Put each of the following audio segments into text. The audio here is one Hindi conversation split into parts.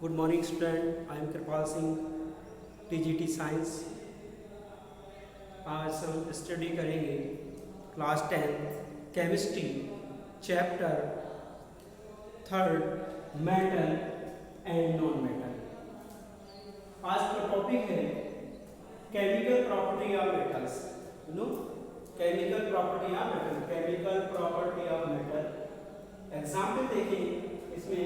Good morning student, I am Kripal Singh, TGT science. आज हम स्टडी करेंगे class 10 chemistry chapter 3 metal and non metal. आज का टॉपिक है chemical property of metals. Chemical property of metal, chemical property of metal. Example देखें, इसमें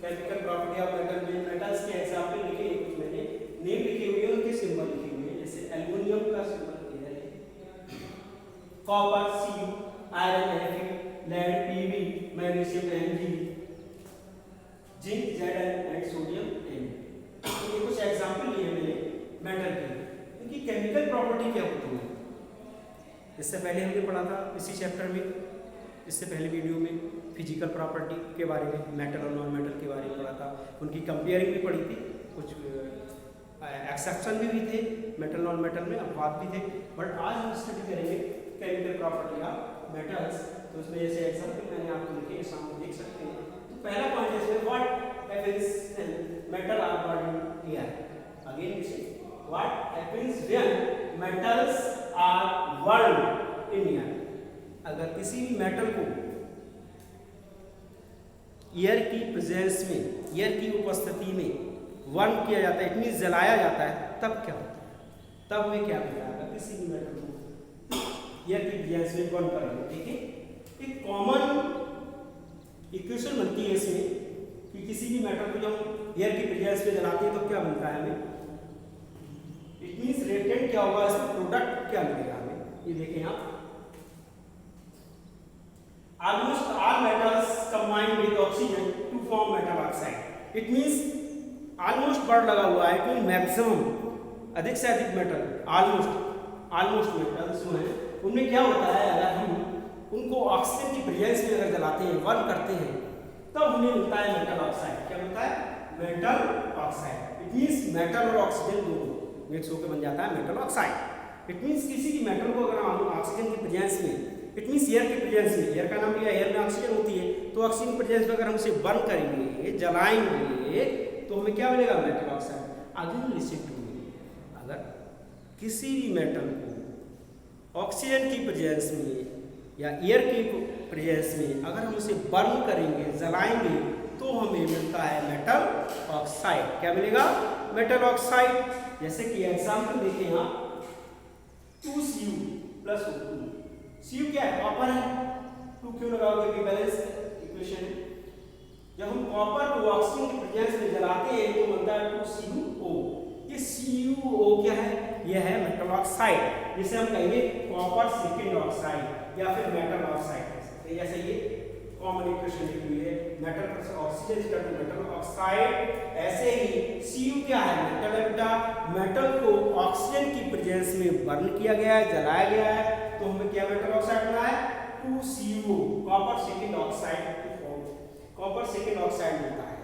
केमिकल प्रॉपर्टी ऑफ मेटल में मेटल्स के एग्जाम्पल लिखे, कुछ मैंने नेम लिखे हुए हैं, उनके सिंबल लिखे हुए हैं। जैसे एल्युमिनियम का सिंबल है copper Cu, iron Fe, lead Pb, magnesium Mg, zinc Zn and sodium Na। ये कुछ एग्जाम्पल लिए मैंने मेटल के, इनकी केमिकल प्रॉपर्टी क्या होती है। इससे पहले हमने पढ़ा था इसी चैप्टर में, इससे पहले वीडियो में फिजिकल प्रॉपर्टी के बारे में, मेटल और नॉन मेटल के बारे में पढ़ा था, उनकी कंपेयरिंग भी पढ़ी थी, कुछ एक्सेप्शन भी थे मेटल नॉन मेटल में, अपवाद भी थे। बट आज हम स्टडी करेंगे केमिकल प्रॉपर्टी ऑफ मेटल्स। तो उसमें जैसे एग्जाम्पल मैंने आपको लिखे, सामने देख सकते हैं। तो पहला पॉइंट है इसमें, what happens metal are burned here. Again what happens when metals are burned in air. अगर किसी भी मेटल को एयर की प्रेजेंस में, एयर की उपस्थिति में बर्न किया जाता है, इट मींस जलाया जाता है, तब क्या होता है, तब हमें क्या मिलता है। अगर किसी भी मेटल को एयर की प्रेजेंस में बर्न करेंगे, ठीक है, एक कॉमन इक्वेशन बनती है इसमें कि किसी भी मेटल को जब एयर की प्रेजेंस में जलाते हैं तो क्या मिलता है हमें। इट मींस रिएक्टेंट क्या होगा, इसमें प्रोडक्ट क्या मिलेगा हमें। ये देखें आप, almost all metals combine with oxygen to form metal oxide. It means almost word लगा हुआ है, कि मैक्सिमम, अधिक से अधिक मेटल, ऑलमोस्ट मेटल्स जो हैं उनमें क्या होता है, अगर हम उनको ऑक्सीजन की प्रेजेंस में अगर जलाते हैं, बर्न करते हैं, तब हमें मिलता है मेटल ऑक्साइड। क्या मिलता है, metal oxide. It means metal और ऑक्सीजन दोनों मिक्स होकर बन जाता है मेटल ऑक्साइड। इट मींस किसी भी मेटल को अगर हम ऑक्सीजन की प्रेजेंस में, इट मींस एयर की प्रेजेंस में, एयर का नाम लिया, एयर में ऑक्सीजन होती है, तो ऑक्सीजन प्रेजेंस में अगर हम उसे बर्न करेंगे, जलाएंगे, तो हमें क्या मिलेगा, metal oxide. Again listen to me, अगर किसी भी मेटल को ऑक्सीजन की प्रेजेंस में या एयर की प्रेजेंस में अगर हम उसे बर्न करेंगे, जलाएंगे, तो हमें मिलता है मेटल ऑक्साइड। क्या मिलेगा, मेटल ऑक्साइड। जैसे कि एग्जाम्पल देखें आप, 2Cu + O2। Cu क्या है, कॉपर है, 2 क्यों लगाओगे कि बैलेंस इक्वेशन है। जब हम कॉपर को ऑक्सीजन की प्रेजेंस में जलाते हैं तो बनता है 2CuO। ये CuO क्या है, यह है मेटल ऑक्साइड, जिसे हम कहेंगे कॉपर सेकेंड ऑक्साइड या फिर मेटल ऑक्साइड कह सकते हैं। जैसे ये कॉमन इक्वेशन लिखी हुई है, metal plus oxygen equal to metal oxide. ऐसे ही Cu क्या है, मेटल है बेटा, मेटल को ऑक्सीजन की प्रेजेंस में बर्न किया गया है, जलाया गया है, तो हमें क्या मेटल ऑक्साइड मिला है, 2Cu, copper second oxide. Copper second oxide मिलता है,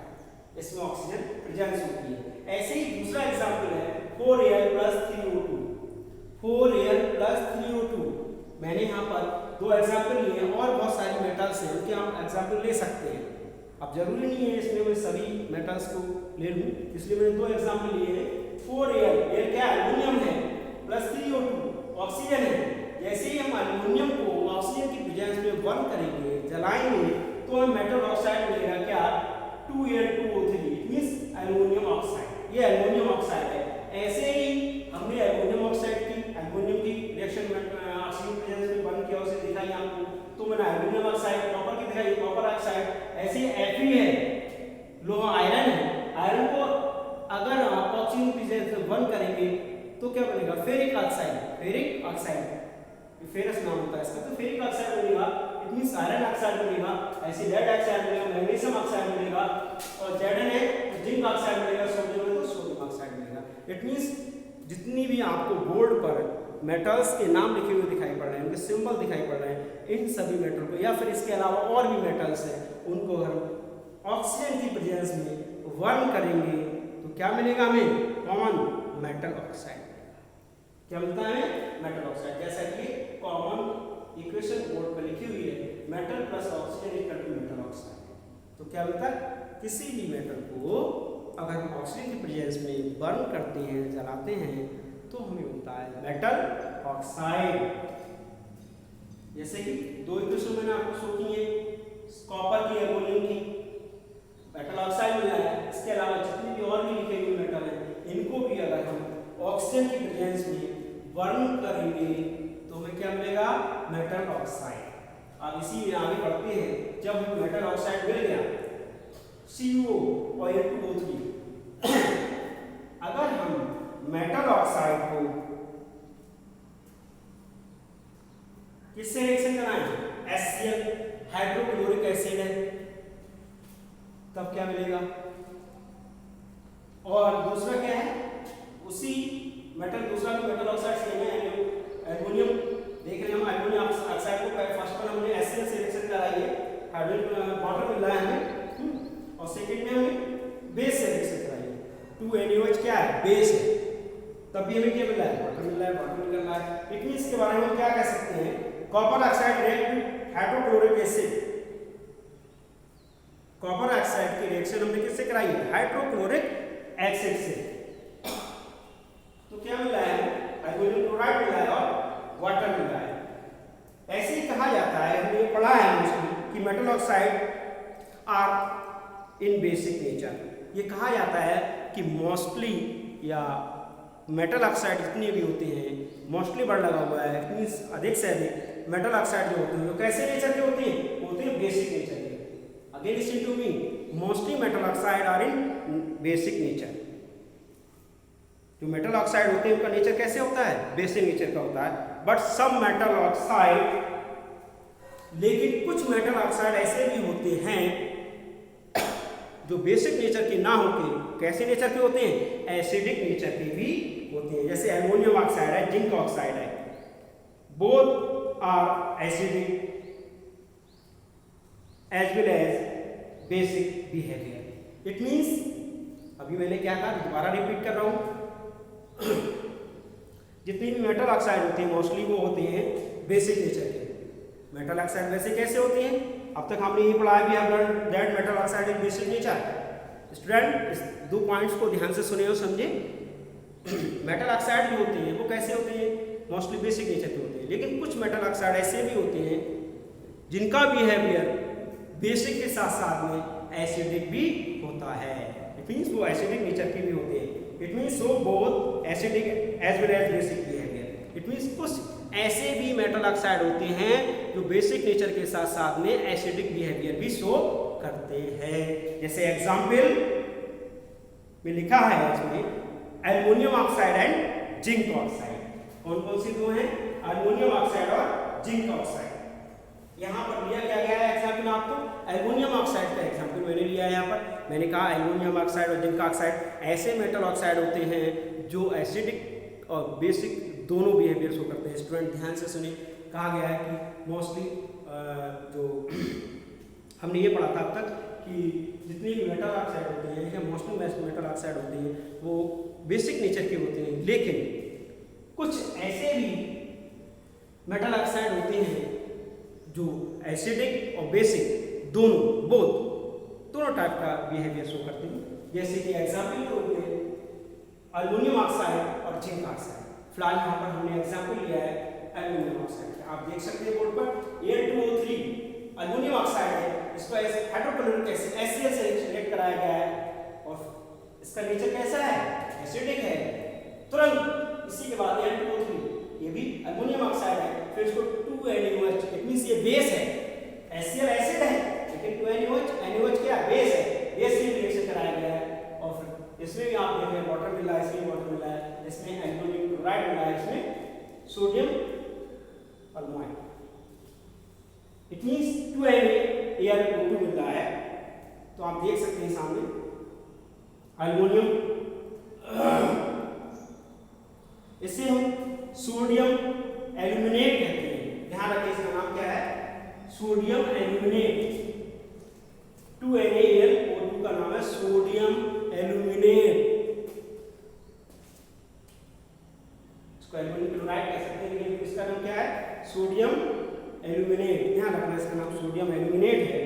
इसमें ऑक्सीजन प्रेजेंस होती है। ऐसे ही दूसरा एग्जांपल है 4Al + 3O2। 4Al + 3O2, मैंने यहाँ पर 2 एग्जांपल लिए हैं, और बहुत सारी मेटल्स हैं उनके हम एग्जांपल ले सकते हैं। अब जरूरी नहीं है इसमें मैं सभी मेटल्स को ले लूँ, इसलिए मैंने 2 एग्जांपल लिए हैं। 4Al, ये क्या एल्युमिनियम है, + 3O2 ऑक्सीजन है। जैसे ही हम एल्युमिनियम को ऑक्सीजन की प्रेजेंस में बर्न करेंगे, जलाएंगे, तो हमें मेटल ऑक्साइड मिलेगा, क्या, 2Al2O3। It means aluminium oxide. ये एल्युमिनियम ऑक्साइड है। ऐसे ही हमने एल्युमिनियम ऑक्साइड की, एल्युमिनियम की रिएक्शन में ऑक्सीजन प्रेजेंस में बर्न किया, उसे दिखाई आपको, तो मैंने एल्युमिनियम ऑक्साइड। कॉपर की दिखाई, कॉपर ऑक्साइड। ऐसे ही Fe है, लोहा आयरन है, आयरन को अगर आप ऑक्सीजन प्रेजेंस में बर्न करेंगे तो क्या बनेगा, ferric oxide. Ferric oxide, ferrous नाम होता है इसका, तो फेरिक ऑक्साइड बनेगा। इट मींस आयरन ऑक्साइड बनेगा। ऐसे लेड ऑक्साइड मिलेगा, मैग्नीशियम ऑक्साइड मिलेगा, और Zn है तो जिंक ऑक्साइड मिलेगा, सोडियम है तो सोडियम ऑक्साइड मिलेगा। इट मींस जितनी भी आपको बोर्ड पर मेटल्स के नाम लिखे हुए दिखाई पड़ रहे हैं, उनके सिंबल दिखाई पड़ रहे हैं, इन सभी मेटल को, या फिर इसके अलावा और भी मेटल्स हैं, उनको हम ऑक्सीजन की प्रेजेंस में बर्न करेंगे तो क्या मिलेगा हमें, कॉमन मेटल ऑक्साइड। क्या मिलता है, मेटल ऑक्साइड। जैसा कि कॉमन इक्वेशन बोर्ड पर लिखी हुई है, मेटल + ऑक्सीजन = मेटल ऑक्साइड। तो क्या मिलता है, किसी भी मेटल को अगर हम ऑक्सीजन की प्रेजेंस में बर्न करते हैं, जलाते हैं, तो हमें मिलता है मेटल ऑक्साइड। जैसे कि दो इक्वेशन मैंने आपको शो की है, कॉपर की, एल्युमिनियम की, मेटल ऑक्साइड मिला है। इसके अलावा जितनी भी और भी लिखे हुए मेटल हैं, इनको भी अगर हम ऑक्सीजन की प्रेजेंस में बर्न करेंगे तो हमें क्या मिलेगा? Metal oxide. अब इसी में आगे बढ़ते हैं। जब हमें मेटल ऑक्साइड मिल गया, CO और N2O3, अगर हम मेटल ऑक्साइड को किससे रिएक्शन कराएं? HCl, हाइड्रोक्लोरिक एसिड है, तब क्या मिलेगा? और दूसरा क्या है? उसी मेटल, दूसरा भी मेटल ऑक्साइड से है, एल्युमिनियम। देख रहे हैं हम एल्युमिनियम ऑक्साइड को फर्स्ट पर हमने HCl से रिएक्शन कराई है, हाइड्रोजन वाटर मिला है हमें, और सेकंड में हमें बेस से रिएक्शन कराई है। 2NaOH क्या है? बेस है। तब भी हमें क्या मिला है? वाटर मिला है, वाटर निकल रहा है। इट मींस के बारे में हम क्या कह सकते हैं? Copper oxide react to hydrochloric acid. Copper oxide की रिएक्शन हमने किससे कराई है? हाइड्रोक्लोरिक एसिड से। तो क्या मिला है? हाइड्रोजन क्लोराइड मिला है और वाटर मिला है। ऐसे ही कहा जाता है, हमने पढ़ा है मोस्टली, कि metal oxide are in basic nature. ये कहा जाता है कि मोस्टली या मेटल ऑक्साइड जितने भी होते हैं, मोस्टली वर्ड लगा हुआ है, मींस अधिक से अधिक मेटल ऑक्साइड जो होते हैं वो कैसे नेचर के होते हैं? होते हैं बेसिक नेचर के। Again listen to me, mostly metal oxide are in basic nature. जो मेटल ऑक्साइड होते हैं उनका नेचर कैसे होता है? बेसिक नेचर का होता है। बट सम मेटल ऑक्साइड, लेकिन कुछ मेटल ऑक्साइड ऐसे भी होते हैं जो बेसिक नेचर के ना होके कैसे नेचर के होते हैं? एसिडिक नेचर के भी होते हैं। जैसे एल्युमिनियम ऑक्साइड है, जिंक ऑक्साइड है, both are acidic as well as basic behaviour. It means, अभी मैंने क्या कहा, दोबारा रिपीट कर रहा हूं, जितनी भी मेटल ऑक्साइड होती हैं मोस्टली वो होते हैं बेसिक नेचर के। मेटल ऑक्साइड वैसे कैसे होती हैं? अब तक हमने ये पढ़ा है, we have learned that metal oxide is basic nature. Student, इस दो पॉइंट्स को ध्यान से सुने और समझे। मेटल ऑक्साइड जो होती हैं वो कैसे होती हैं? मोस्टली बेसिक नेचर के होते हैं। लेकिन कुछ मेटल ऑक्साइड ऐसे भी होते हैं जिनका बिहेवियर बेसिक के साथ साथ में एसिडिक भी होता है। इट मींस वो एसिडिक नेचर के भी होते हैं। It means so both acidic as well as basic behaviour. It means कुछ ऐसे भी मेटल ऑक्साइड होते हैं जो बेसिक नेचर के साथ साथ में एसिडिक बिहेवियर भी शो करते हैं। जैसे एग्जाम्पल में लिखा है इसमें, aluminium oxide and zinc oxide. कौन कौन सी दो हैं? एल्युमिनियम ऑक्साइड और जिंक ऑक्साइड। यहाँ पर लिया क्या गया है एग्जाम्पल आपको? एल्युमिनियम ऑक्साइड का एग्जाम्पल मैंने लिया है। यहाँ पर मैंने कहा एल्युमिनियम ऑक्साइड और जिंक ऑक्साइड ऐसे मेटल ऑक्साइड होते हैं जो एसिडिक और बेसिक दोनों बिहेवियर शो करते हैं। स्टूडेंट ध्यान से सुनिए, कहा गया है कि मोस्टली जो हमने ये पढ़ा था अब तक कि जितनी भी मेटल ऑक्साइड होते हैं या मोस्टली मेटल ऑक्साइड होते हैं वो बेसिक नेचर के होते हैं। लेकिन कुछ ऐसे भी मेटल ऑक्साइड होते हैं जो एसिडिक और बेसिक दोनों टाइप का बिहेवियर शो करते हैं। जैसे कि एग्जाम्पल के रूप में एल्युमिनियम ऑक्साइड और जिंक ऑक्साइड। फिलहाल यहाँ पर हमने एग्जाम्पल लिया है एल्युमिनियम ऑक्साइड। आप देख सकते हैं बोर्ड पर Al2O3 एल्युमिनियम ऑक्साइड है, इसको हाइड्रोक्लोरिक एसिड HCl से रिएक्ट कराया गया है और इसका नेचर कैसा है? एसिडिक है। तुरंत इसी के बाद Al2O3 ये भी एल्युमिनियम ऑक्साइड है, फिर इसको 2NaOH, इट मींस ये बेस है। HCl एसिड है लेकिन 2NaOH क्या है? बेस है। बेस से रिएक्शन कराया गया है और फिर इसमें भी आप देख रहे हैं वाटर मिल रहा है, इसमें वाटर मिला है, इसमें एल्युमिनियम क्लोराइड मिला है, इसमें sodium alcohol. It means 2NaAlO2 मिल रहा है। तो आप देख सकते हैं सामने एल्युमिनियम, इसे हम सोडियम एल्यूमिनेट कहते हैं। ध्यान रखिए इसका नाम क्या है? Sodium aluminate. 2NaAlO2 का नाम है सोडियम एल्यूमिनेट। इसको एल्यूमिनियम क्लोराइड कह सकते हैं लेकिन इसका नाम क्या है? Sodium aluminate. ध्यान रखना इसका नाम सोडियम एल्यूमिनेट है।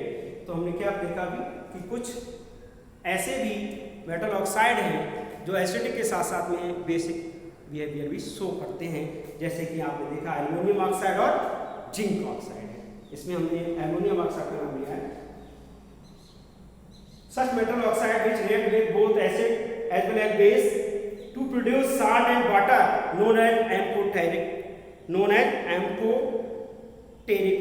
तो हमने क्या देखा अभी कि कुछ ऐसे भी मेटल ऑक्साइड हैं जो एसिडिक के साथ साथ में बेसिक बिहेवियर भी शो करते हैं, जैसे कि आपने देखा एल्युमिनियम ऑक्साइड और जिंक ऑक्साइड है। इसमें हमने एल्युमिनियम ऑक्साइड का नाम लिया है। Such metal oxide which react with both acid as well as base to produce salt and water known as amphoteric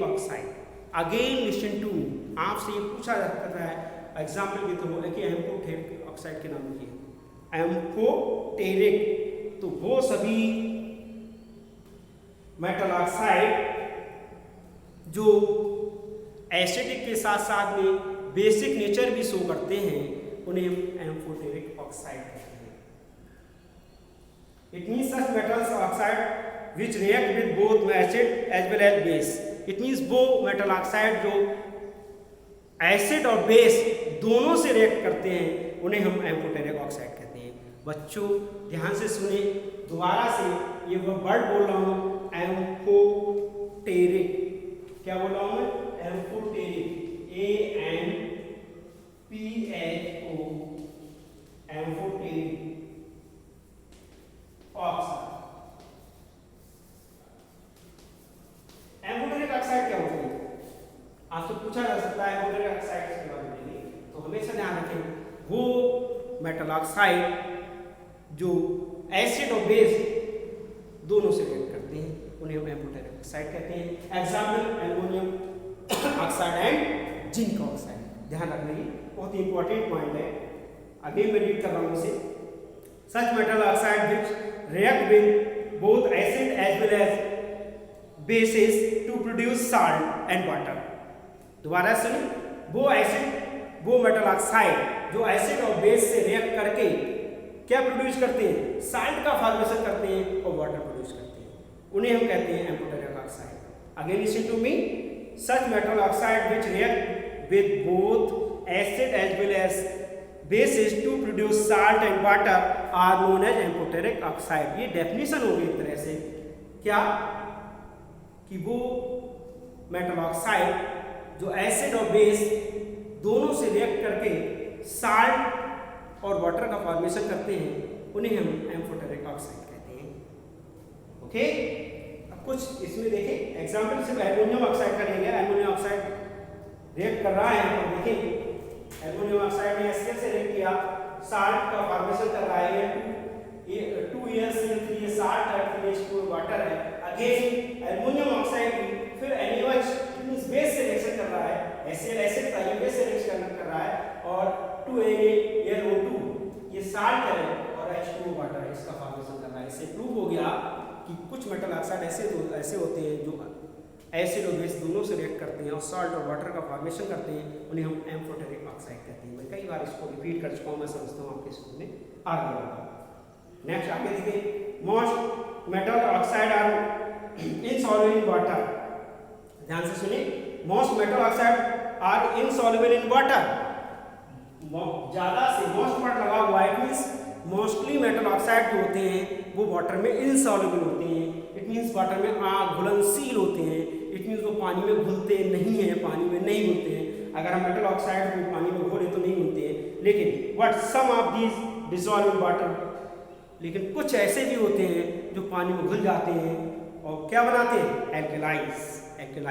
oxide. Again listen to me. आपसे ये पूछा जाता है एग्जाम्पल के थ्रू कि एम्फोटेरिक ऑक्साइड के नाम लिखिए। एम्फोटेरिक तो वो सभी मेटल ऑक्साइड जो एसिडिक के साथ साथ में बेसिक नेचर भी शो करते हैं उन्हें हम एम्फोटेरिक ऑक्साइड कहते हैं। It means such metals oxide which react with both acid as well as base. It means वो मेटल ऑक्साइड जो एसिड और बेस दोनों से रिएक्ट करते हैं उन्हें हम एम्फोटेरिक ऑक्साइड कहते हैं। बच्चों ध्यान से सुने, दोबारा से ये वर्ड बोल रहा हूँ एम्फोटेरिक। क्या बोल रहा हूँ मैं? Amphoteric ANPHO amphoteric oxide. Amphoteric oxide क्या होती है? आपसे पूछा जा सकता है एम्फोटेरिक ऑक्साइड के बारे में, तो हमेशा ध्यान रखें वो मेटल ऑक्साइड जो एसिड और बेस दोनों से रिएक्ट करते हैं उन्हें हम एम्फोटेरिक ऑक्साइड कहते हैं। Example aluminium oxide and zinc oxide. ध्यान रखने की बहुत ही इंपॉर्टेंट पॉइंट है। अगेन मैं रीड कर रहा हूँ इसे। Such metal oxide which react with both acid as well as basis to produce salt and water. दोबारा सुनिए, वो मेटल ऑक्साइड जो एसिड और बेस से रिएक्ट करके क्या प्रोड्यूस करते हैं? साल्ट का फॉर्मेशन करते हैं और वाटर प्रोड्यूस करते हैं, उन्हें हम कहते हैं amphoteric oxide. Again listen to me. Such metal oxide which react with both acid as well as bases to produce salt and water are known as amphoteric oxide। ये डेफिनेशन होगी एक तरह से क्या कि वो मेटल ऑक्साइड जो एसिड और बेस दोनों से रिएक्ट करके साल्ट और वाटर का फॉर्मेशन करते हैं उन्हें हम एम्फोटेरिक ऑक्साइड कहते हैं। ओके, कुछ इसमें देखें एग्जाम्पल सिर्फ एल्युमिनियम ऑक्साइड का लेंगे। एल्युमिनियम ऑक्साइड रिएक्ट कर रहा है तो देखें एल्युमिनियम ऑक्साइड ने HCl से रिएक्ट किया, साल्ट का फॉर्मेशन कर रहा है। ये 2HCl3 ये साल्ट है, फिर H2 वाटर है। अगेन एल्युमिनियम ऑक्साइड फिर NaOH मींस बेस से रिएक्शन कर रहा है। HCl एसिड का ये बेस से रिएक्शन कर रहा है और 2NaO2 ये साल्ट है और H2 वाटर है, इसका फॉर्मेशन कर रहा है। इससे प्रूव हो गया कि कुछ मेटल ऑक्साइड ऐसे होते हैं जो एसिड और बेस दोनों से रिएक्ट करते हैं और सॉल्ट और वाटर का फॉर्मेशन करते हैं, उन्हें हम एम्फोटेरिक ऑक्साइड कहते हैं। मैं कई बार इसको रिपीट कर चुका हूँ, मैं समझता हूँ आपके स्कूल में आ गया होगा। नेक्स्ट आगे देखिए, most metal oxide are insoluble in water. ध्यान से सुनिए, most metal oxide are insoluble in water. ज्यादा से मोस्ट वर्ड लगा हुआ है, मींस मोस्टली मेटल ऑक्साइड जो होते हैं वो वाटर में इनसॉल्युबल होते हैं। इट मींस वाटर में घुलनशील होते हैं। इट मींस वो पानी में घुलते नहीं हैं, पानी में नहीं घुलते हैं। अगर हम मेटल ऑक्साइड को पानी में घोले तो नहीं घुलते हैं, लेकिन what some of these dissolve in water. लेकिन कुछ ऐसे भी होते हैं जो पानी में घुल जाते हैं और क्या बनाते हैं? एल्केलाई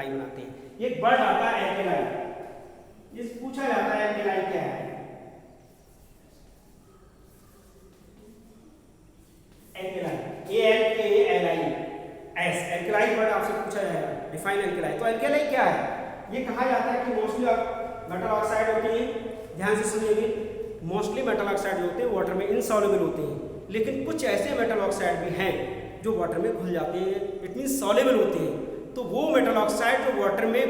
बनाते हैं। एक वर्ड आता है एल्केलाई, जिस पूछा जाता है एल्केलाई क्या है? एल्केलाई वर्ड आपसे पूछा जाएगा, डिफाइन एल्केलाई। तो एल्केलाई क्या है? ये कहा जाता है कि मोस्टली मेटल ऑक्साइड होती है। ध्यान से सुनिएगा, मोस्टली मेटल ऑक्साइड जो होते हैं वाटर में इनसॉल्युबल होते हैं, लेकिन कुछ ऐसे मेटल ऑक्साइड भी हैं जो वाटर में घुल जाते हैं। इट मींस सॉल्युबल होते हैं। तो वो मेटल ऑक्साइड जो वाटर में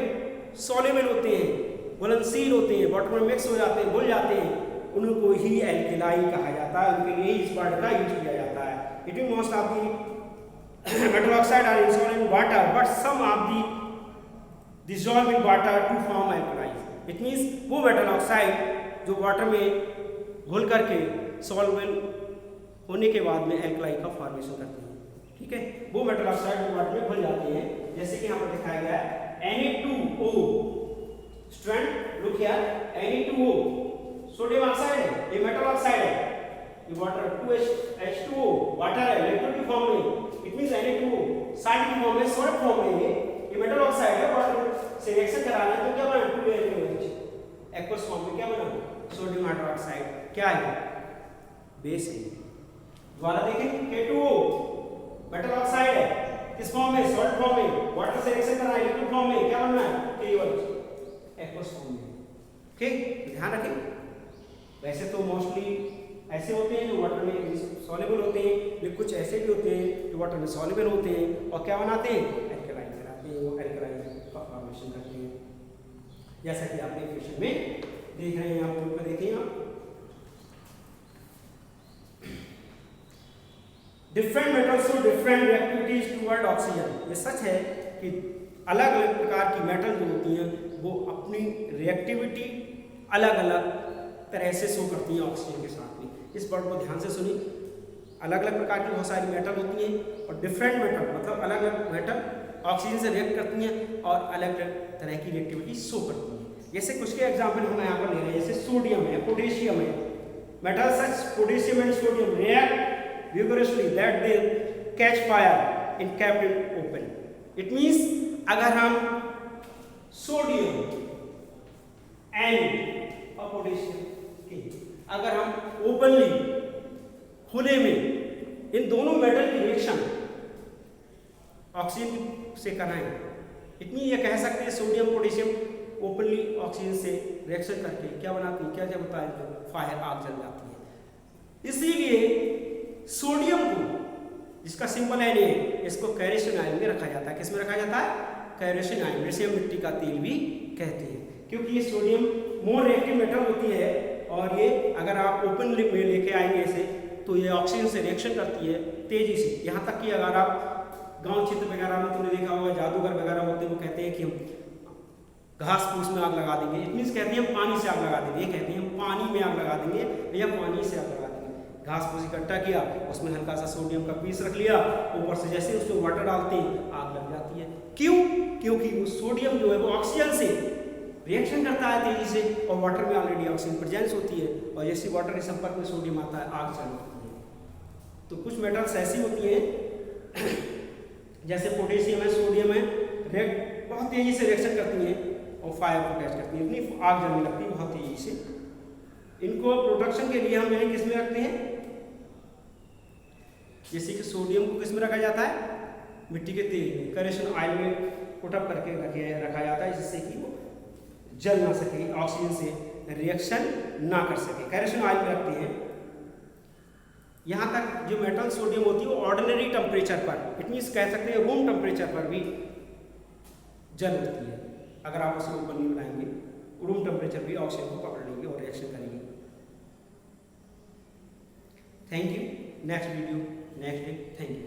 सॉल्युबल होते हैं, घुलनशील होते हैं, वाटर में मिक्स हो जाते हैं, घुल जाते हैं, उनको ही एल्केलाई कहा जाता है। उनके लिए इस वर्ड का यूज किया जाता है। It mean most of the metal oxide are dissolved in water, but some of the dissolve in water to form alkalis. It means वो metal oxide जो वाटर में घुल करके सॉल्वेबल होने के बाद में एल्कलाई का फॉर्मेशन करते हैं। ठीक है, वो मेटल ऑक्साइड जो वाटर में घुल जाते हैं, जैसे कि यहाँ पर दिखाया गया है Na2O। Student look here, Na2O sodium oxide है, ये मेटल ऑक्साइड है, ये वाटर 2H2O वाटर है लिक्विड की फॉर्म में, इट मींस Na2O साल्ट की फॉर्म में, सॉल्ट फॉर्म में ये मेटल ऑक्साइड है, वाटर से रिएक्शन कराना है तो क्या बना 2NaOH एक्वस फॉर्म में क्या बना सोडियम हाइड्रोक्साइड, क्या है बेस है। दोबारा देखें K2O मेटल ऑक्साइड है, किस फॉर्म में सॉल्ट फॉर्म में, वाटर से रिएक्शन कराना है लिक्विड फॉर्म में, क्या बनना है KOH एक्वस फॉर्म में। ठीक, ध्यान रखें। वैसे तो मोस्टली ऐसे होते हैं जो वाटर में सॉल्युबल होते हैं, लेकिन कुछ ऐसे भी होते हैं जो वाटर में सॉल्युबल होते हैं और क्या बनाते हैं एल्कलाइन कराते हैं, वो एल्कलाइन का फॉर्मेशन करते हैं, जैसा कि आप इक्वेशन में देख रहे हैं। आप बोर्ड पर देखिए आप different metals show different reactivities toward oxygen. ये सच है कि अलग अलग प्रकार की मेटल जो होती हैं वो अपनी रिएक्टिविटी अलग अलग तरह से शो करती हैं ऑक्सीजन के साथ में। इस वर्ड को ध्यान से सुनिए। अलग अलग प्रकार की बहुत सारी मेटल होती हैं और डिफरेंट मेटल मतलब अलग अलग मेटल ऑक्सीजन से रिएक्ट करती हैं और अलग अलग तरह की रिएक्टिविटी शो करती हैं। जैसे कुछ के एग्जाम्पल हम यहाँ पर ले रहे हैं, जैसे सोडियम है, पोटेशियम है। Metal such potassium and sodium react vigorously that they catch fire in kept it open. It means अगर हम सोडियम एंड और पोटेशियम अगर हम ओपनली खुले में इन दोनों मेटल की रिएक्शन ऑक्सीजन से कराएं, इतनी ये कह सकते हैं सोडियम पोटेशियम ओपनली ऑक्सीजन से रिएक्शन करके क्या बनाती है, क्या जब होता है फायर, आग जल जाती है। इसीलिए सोडियम को जिसका सिंबल है ये, इसको केरोसिन आयन में रखा जाता है। किस में रखा जाता है केरोसिन आयन, जिसे हम मिट्टी का तेल भी कहते हैं, क्योंकि ये सोडियम मोर रिएक्टिव मेटल होती है और ये अगर आप ओपन में लेके आएंगे इसे तो ये ऑक्सीजन से रिएक्शन करती है तेजी से। यहाँ तक कि अगर आप गांव क्षेत्र वगैरह में तुमने देखा होगा जादूगर वगैरह होते हैं, वो कहते हैं कि हम घास फूस में आग लगा देंगे, इट मीन्स कहते हैं हम पानी से आग लगा देंगे, ये कहते हैं हम पानी में आग लगा देंगे या पानी से आग लगा देंगे। घास फूस इकट्ठा किया, उसमें हल्का सा सोडियम का पीस रख लिया, ऊपर से जैसे उसमें वाटर डालते हैं आग लग जाती है। क्यों? क्योंकि वो सोडियम जो है वो ऑक्सीजन से रिएक्शन करता है तेजी से और वाटर में ऑलरेडी ऑक्सीजन प्रेजेंस होती है और जैसे वाटर के संपर्क में सोडियम आता है आग चल जाती है। तो कुछ मेटल्स ऐसी होती हैं जैसे पोटेशियम है, सोडियम है, बहुत तेजी से रिएक्शन करती हैं और फायर को कैच करती हैं, इतनी आग जलने लगती है बहुत तेजी से। इनको प्रोटेक्शन के लिए हम इन्हें किस में रखते हैं, जैसे कि सोडियम को किस में रखा जाता है मिट्टी के तेल में, केरोसिन ऑयल में पुटअप करके रखा जाता है जिससे कि वो जल ना सके, ऑक्सीजन से रिएक्शन ना कर सके, केरोसिन ऑयल में रखते हैं। यहाँ तक जो मेटल सोडियम होती है वो ऑर्डिनरी टेम्परेचर पर, इट मीन्स कह सकते हैं रूम टेम्परेचर पर भी जल होती है। अगर आप उसे ओपन नहीं बनाएंगे रूम टेम्परेचर भी ऑक्सीजन को पकड़ लेंगे और रिएक्शन करेंगे। Thank you. Next video next day. Thank you.